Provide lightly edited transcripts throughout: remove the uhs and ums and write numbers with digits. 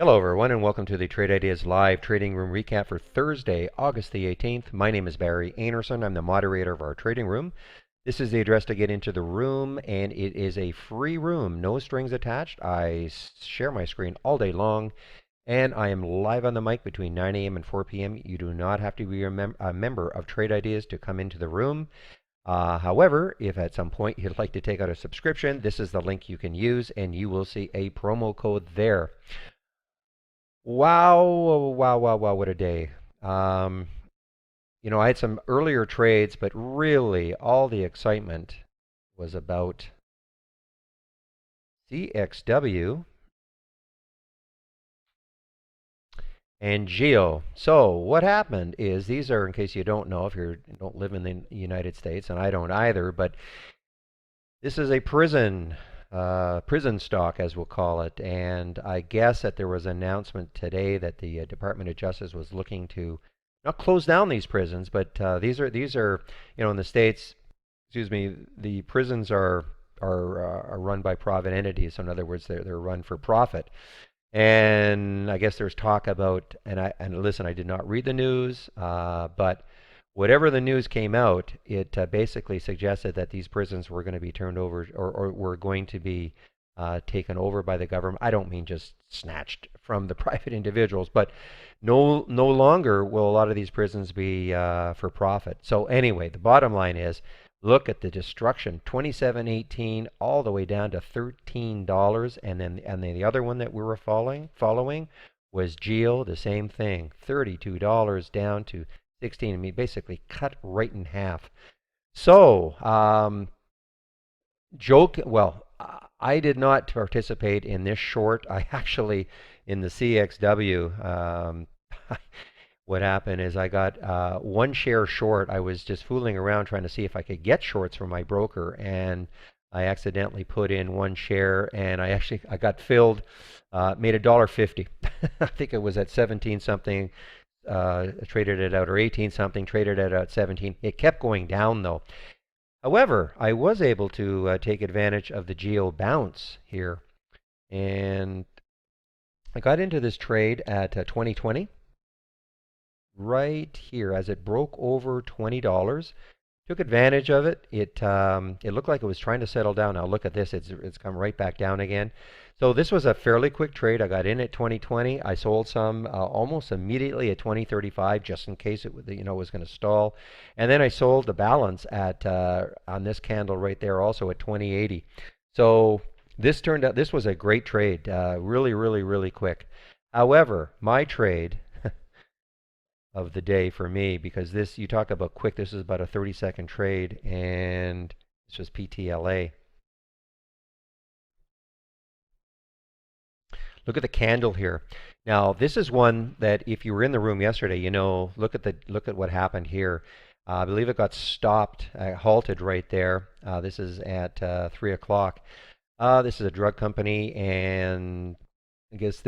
Hello everyone and welcome to the Trade Ideas Live Trading Room Recap for Thursday, August the 18th. My name is Barry Anderson. I'm the moderator of our trading room. This is the address to get into the room, and it is a free room, no strings attached. I share my screen all day long, and I am live on the mic between 9 a.m. and 4 p.m. You do not have to be a member of Trade Ideas to come into the room. However, if at some point you'd like to take out a subscription, this is the link you can use, and you will see a promo code there. Wow, wow, wow, wow, what a day. Um, I had some earlier trades, but really all the excitement was about CXW and Geo. So what happened is these are, in case you don't know, if you don't live in the United States, and I don't either, but this is a prison stock, as we'll call it. And I guess that there was an announcement today that the Department of Justice was looking to not close down these prisons, but these are in the states. Excuse me, the prisons are run by private entities. So in other words, they're run for profit. And I guess there's talk about, and listen, I did not read the news, but whatever the news came out, it basically suggested that these prisons were going to be turned over, or were going to be taken over by the government. I don't mean just snatched from the private individuals, but no longer will a lot of these prisons be for profit. So anyway, the bottom line is, look at the destruction, 27.18 all the way down to $13, and then the other one that we were following was Geo, the same thing, $32 down to 16. I mean, basically cut right in half. So, well, I did not participate in this short. I actually, in the CXW, what happened is I got one share short. I was just fooling around trying to see if I could get shorts from my broker, and I accidentally put in one share, and I got filled, made $1.50. I think it was at 17 something. Traded it out, or 18 something, traded it out at 17. It kept going down though. However, I was able to take advantage of the Geo bounce here, and I got into this trade at 2020 right here as it broke over $20. Took advantage of it. It looked like it was trying to settle down. Now look at this. It's come right back down again. So this was a fairly quick trade. I got in at 2020. I sold some almost immediately at 2035, just in case it was going to stall. And then I sold the balance at on this candle right there, also at 2080. So this turned out, this was a great trade. Really, really, really quick. However, my trade of the day for me, because this, you talk about quick, this is about a 30-second trade, and it's just PTLA. Look at the candle here. Now, this is one that if you were in the room yesterday, look at what happened here. I believe it got stopped, halted right there. This is at 3 o'clock. This is a drug company, and I guess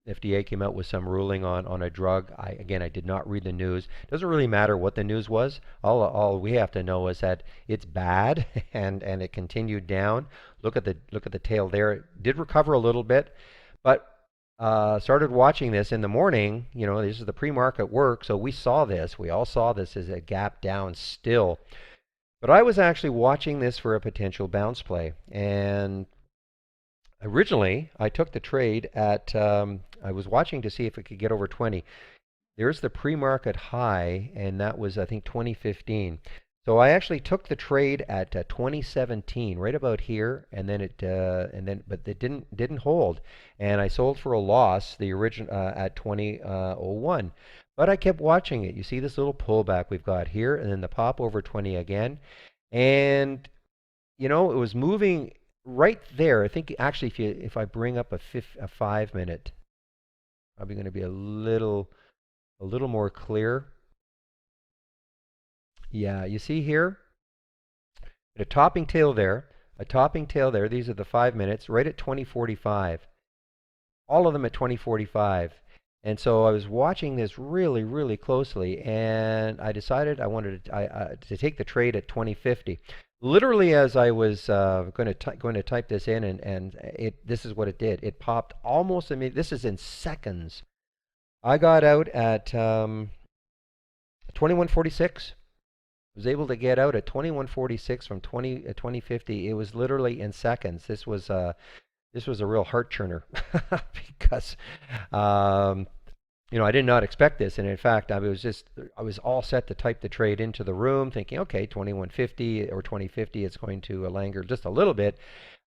FDA came out with some ruling on a drug. Again, I did not read the news. It doesn't really matter what the news was. All we have to know is that it's bad, and it continued down. Look at the tail there. It did recover a little bit, but started watching this in the morning. This is the pre-market work, so we saw this. We all saw this as a gap down still. But I was actually watching this for a potential bounce play, and originally I took the trade at I was watching to see if it could get over 20. There's the pre-market high, and that was, I think, 2015. So I actually took the trade at 2017, right about here, and then but it didn't hold, and I sold for a loss the original at 2001. But I kept watching it. You see this little pullback we've got here, and then the pop over 20 again, and it was moving right there. I think actually, if I bring up a 5-minute, probably going to be a little more clear. Yeah, you see here, a topping tail there, a topping tail there. These are the 5 minutes, right at 2045. All of them at 2045. And so I was watching this really, really closely, and I decided I wanted to take the trade at 2050. literally as I was going to type this in, and this is what it did. It popped almost immediately. This is in seconds. I got out at 2146. Was able to get out at 2146 from 2050. It was literally in seconds. This was a real heart churner because um, I did not expect this, and in fact, I was all set to type the trade into the room, thinking, okay, 2150 or 2050, it's going to linger just a little bit,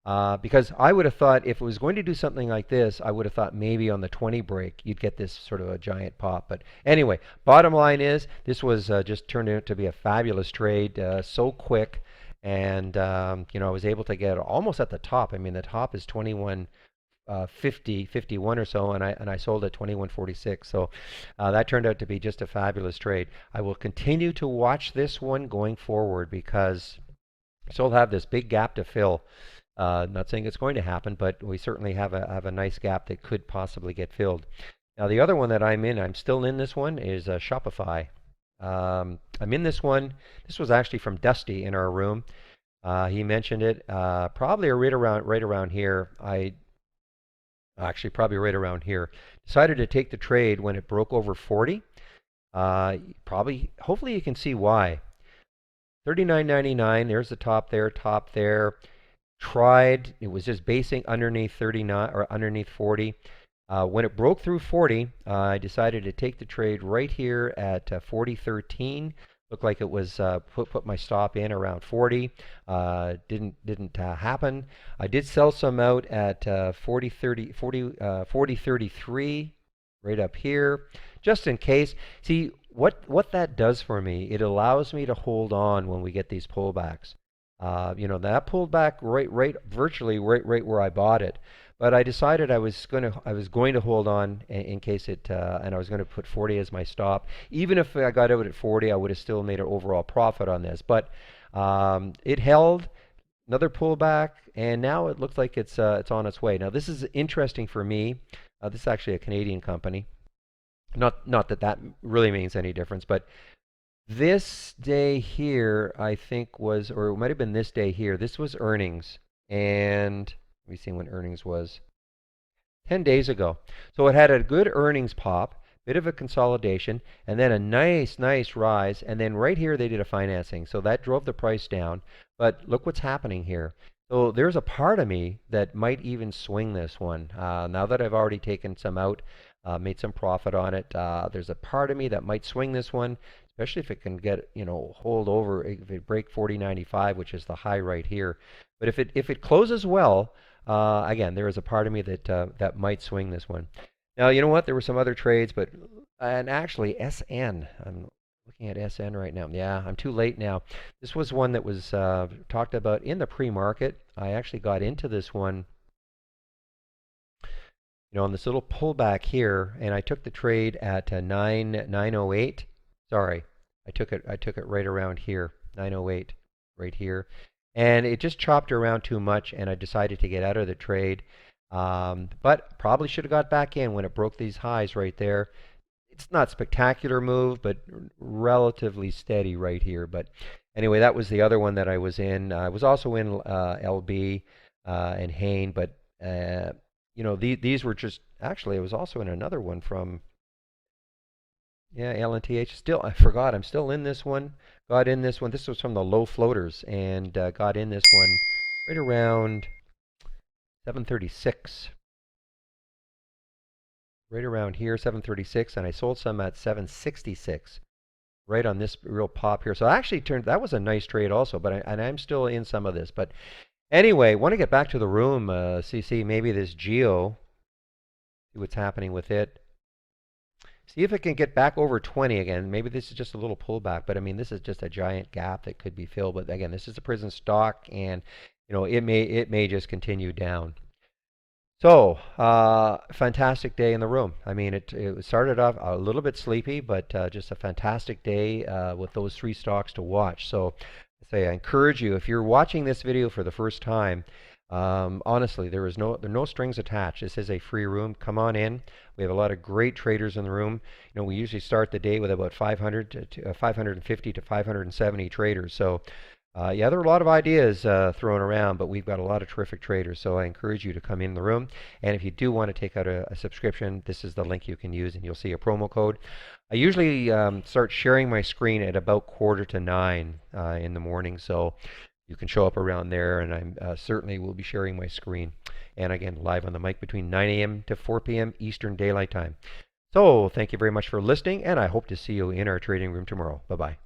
because I would have thought if it was going to do something like this, I would have thought maybe on the 20 break you'd get this sort of a giant pop. But anyway, bottom line is this was just turned out to be a fabulous trade, so quick, and I was able to get almost at the top. I mean, the top is 21. 50, 51 or so, and I sold at 2146. So that turned out to be just a fabulous trade. I will continue to watch this one going forward because I still have this big gap to fill. Not saying it's going to happen, but we certainly have a nice gap that could possibly get filled. Now the other one that I'm still in this one is Shopify. I'm in this one. This was actually from Dusty in our room. He mentioned it probably right around here. Actually, probably right around here. Decided to take the trade when it broke over 40. Hopefully you can see why. 39.99, there's the top there, top there. Tried, it was just basing underneath 39 or underneath 40. When it broke through 40, I decided to take the trade right here at 40.13. Looked like it was put my stop in around 40. Didn't happen. I did sell some out at 40.33 right up here, just in case. See what that does for me. It allows me to hold on when we get these pullbacks. That pulled back virtually right where I bought it. But I decided I was going to hold on in case it, and I was going to put 40 as my stop. Even if I got out at 40, I would have still made an overall profit on this. But it held, another pullback, and now it looks like it's on its way. Now this is interesting for me. This is actually a Canadian company. Not that really means any difference, but this day here, I think was, or it might have been this day here. This was earnings, and let me see when earnings was. 10 days ago. So it had a good earnings pop, bit of a consolidation, and then a nice rise. And then right here they did a financing. So that drove the price down. But look what's happening here. So there's a part of me that might even swing this one. Now that I've already taken some out, made some profit on it, there's a part of me that might swing this one, especially if it can get, hold over, if it break 40.95, which is the high right here. But if it closes well, again, there is a part of me that might swing this one. Now, you know what? There were some other trades, and actually SN. I'm looking at SN right now. Yeah, I'm too late now. This was one that was talked about in the pre-market. I actually got into this one, on this little pullback here, and I took the trade at 908. Sorry, I took it right around here, 908, right here. And it just chopped around too much, and I decided to get out of the trade. But probably should have got back in when it broke these highs right there. It's not spectacular move, but relatively steady right here. But anyway, that was the other one that I was in. I was also in LB and Hain, but these were just, actually I was also in another one from, yeah, LNTH. Still, I forgot. I'm still in this one. Got in this one. This was from the low floaters, and got in this one right around 736. Right around here, 736, and I sold some at 766. Right on this real pop here. So I actually that was a nice trade also, but I'm still in some of this. But anyway, want to get back to the room. See maybe this Geo. See what's happening with it. See if it can get back over 20 again. Maybe this is just a little pullback, but I mean, this is just a giant gap that could be filled. But again, this is a prison stock, and it may just continue down. So, fantastic day in the room. I mean, it started off a little bit sleepy, but just a fantastic day with those three stocks to watch. So, I encourage you, if you're watching this video for the first time, honestly, there are no strings attached. This is a free room. Come on in. We have a lot of great traders in the room. We usually start the day with about 550 to 570 traders. So Yeah, there are a lot of ideas thrown around, but we've got a lot of terrific traders. So I encourage you to come in the room. And if you do want to take out a subscription, this is the link you can use, and you'll see a promo code. I usually start sharing my screen at about 8:45 in the morning, so you can show up around there, and I certainly will be sharing my screen. And again, live on the mic between 9 a.m. to 4 p.m. Eastern Daylight Time. So thank you very much for listening, and I hope to see you in our trading room tomorrow. Bye-bye.